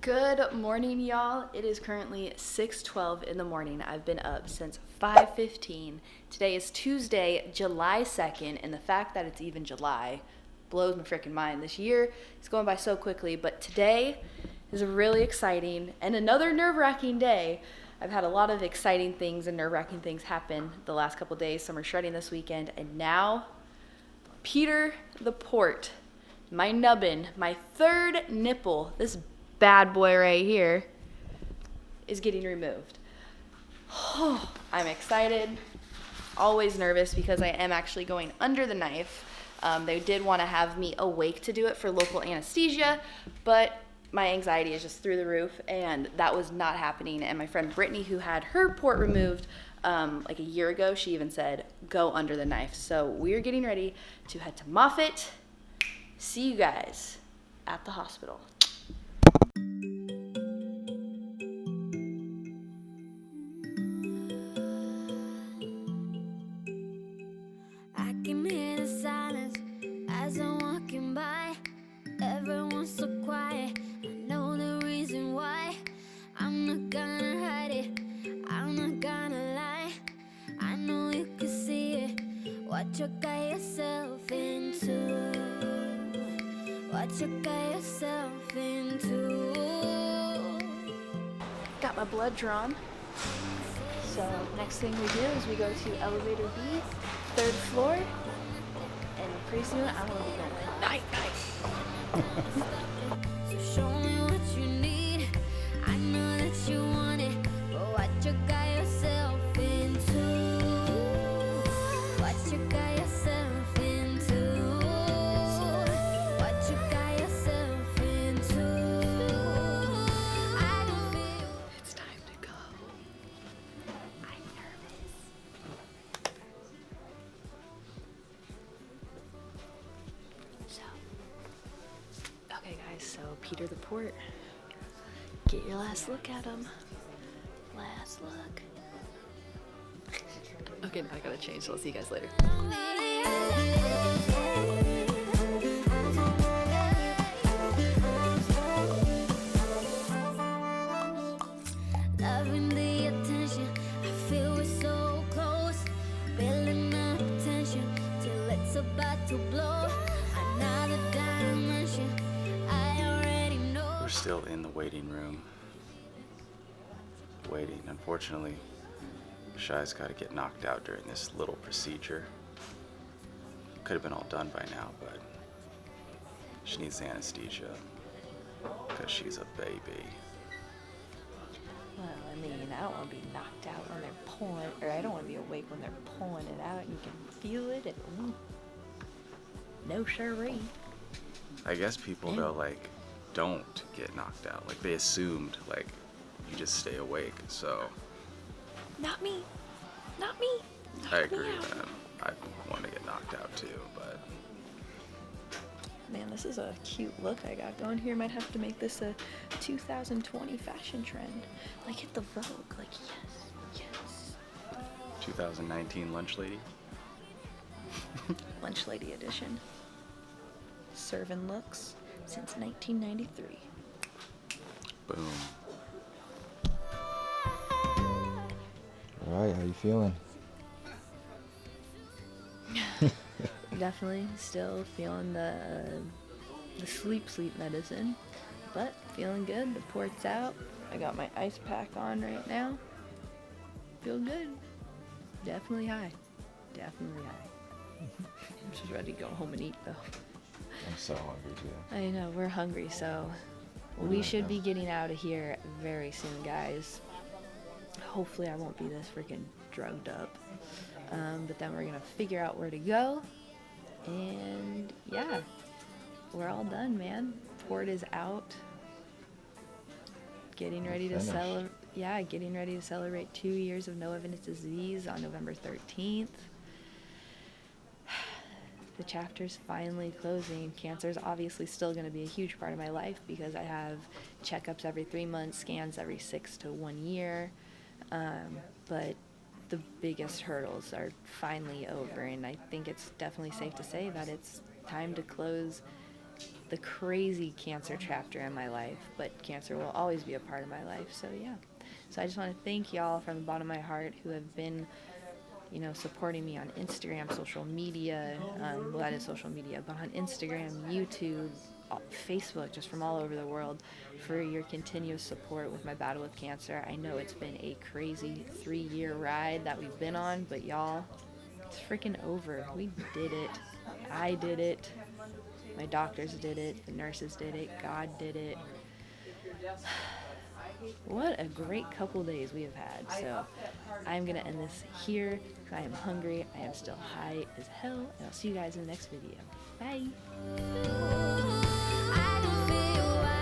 Good morning, y'all. It is currently 6:12 in the morning. I've been up since 5:15. Today is Tuesday, July 2nd, and the fact that it's even July blows my freaking mind. This year is going by so quickly, but today is really exciting and another nerve-wracking day. I've had a lot of exciting things and nerve-wracking things happen the last couple days. Summer shredding this weekend, and now Peter the Port, my nubbin, my third nipple, this bad boy right here, is getting removed. I'm excited, always nervous because I am actually going under the knife. They did want to have me awake to do it for local anesthesia, but my anxiety is just through the roof, and that was not happening. And my friend Brittany, who had her port removed like a year ago, she even said, go under the knife. So we're getting ready to head to Moffitt. See you guys at the hospital. I can hear the silence as I'm walking by. Everyone's so quiet. I know the reason why. I'm not gonna hide it. I'm not gonna lie. I know you can see it. What you got yourself into. What you got yourself into. Got my blood drawn. So next thing we do is we go to elevator B, 3rd floor, and pretty soon I'm gonna be going night night. So show me what you need. I know that you want it, but what you got yourself into. What you got yourself into. What you got yourself into. I don't feel. It's time to go. I'm nervous. Okay guys, so Peter the Port, get your last look at him. Last look. Okay, now I gotta change, so I'll see you guys later. Loving the attention, I feel we're so close. Building up tension till it's about to blow. Another dimension, I already know. We're still in the waiting room. Waiting. Unfortunately, Shy's got to get knocked out during this little procedure. Could have been all done by now, but she needs anesthesia because she's a baby. Well, I mean, I don't want to be knocked out when they're pulling, or I don't want to be awake when they're pulling it out and you can feel it. And, ooh, no siree. I guess people though like don't get knocked out. Like they assumed like you just stay awake. So Not me. Not me. I Knock me agree, out. man. I want to get knocked out too, but Man, this is a cute look I got going here. Might have to make this a 2020 fashion trend. Like hit the Vogue. Like yes. 2019 lunch lady. Lunch lady edition. Serving looks since 1993. Boom. All right, how you feeling? Definitely still feeling the sleep medicine, but feeling good. The port's out. I got my ice pack on right now. Feel good. Definitely high. Definitely high. I'm just ready to go home and eat though. I'm so hungry too. I know, we're hungry, so we should be getting out of here very soon, guys. Hopefully I won't be this freaking drugged up. But then we're gonna figure out where to go. And yeah, we're all done, man. Port is out. Getting ready to celebrate. Yeah, getting ready to celebrate 2 years of no evidence disease on November 13th. The chapter's finally closing. Cancer is obviously still going to be a huge part of my life because I have checkups every 3 months, scans every 6 to 1 year. But the biggest hurdles are finally over, and I think it's definitely safe to say that it's time to close the crazy cancer chapter in my life, but cancer will always be a part of my life. So yeah. So I just want to thank y'all from the bottom of my heart who have been, supporting me on Instagram, social media, well, that is social media, but on Instagram, YouTube, Facebook, just from all over the world, for your continuous support with my battle with cancer. I know it's been a crazy 3-year ride that we've been on, but y'all, it's freaking over. We did it. I did it. My doctors did it. The nurses did it. God did it. What a great couple days we have had. So I'm going to end this here because I am hungry. I am still high as hell. And I'll see you guys in the next video. Bye. I can feel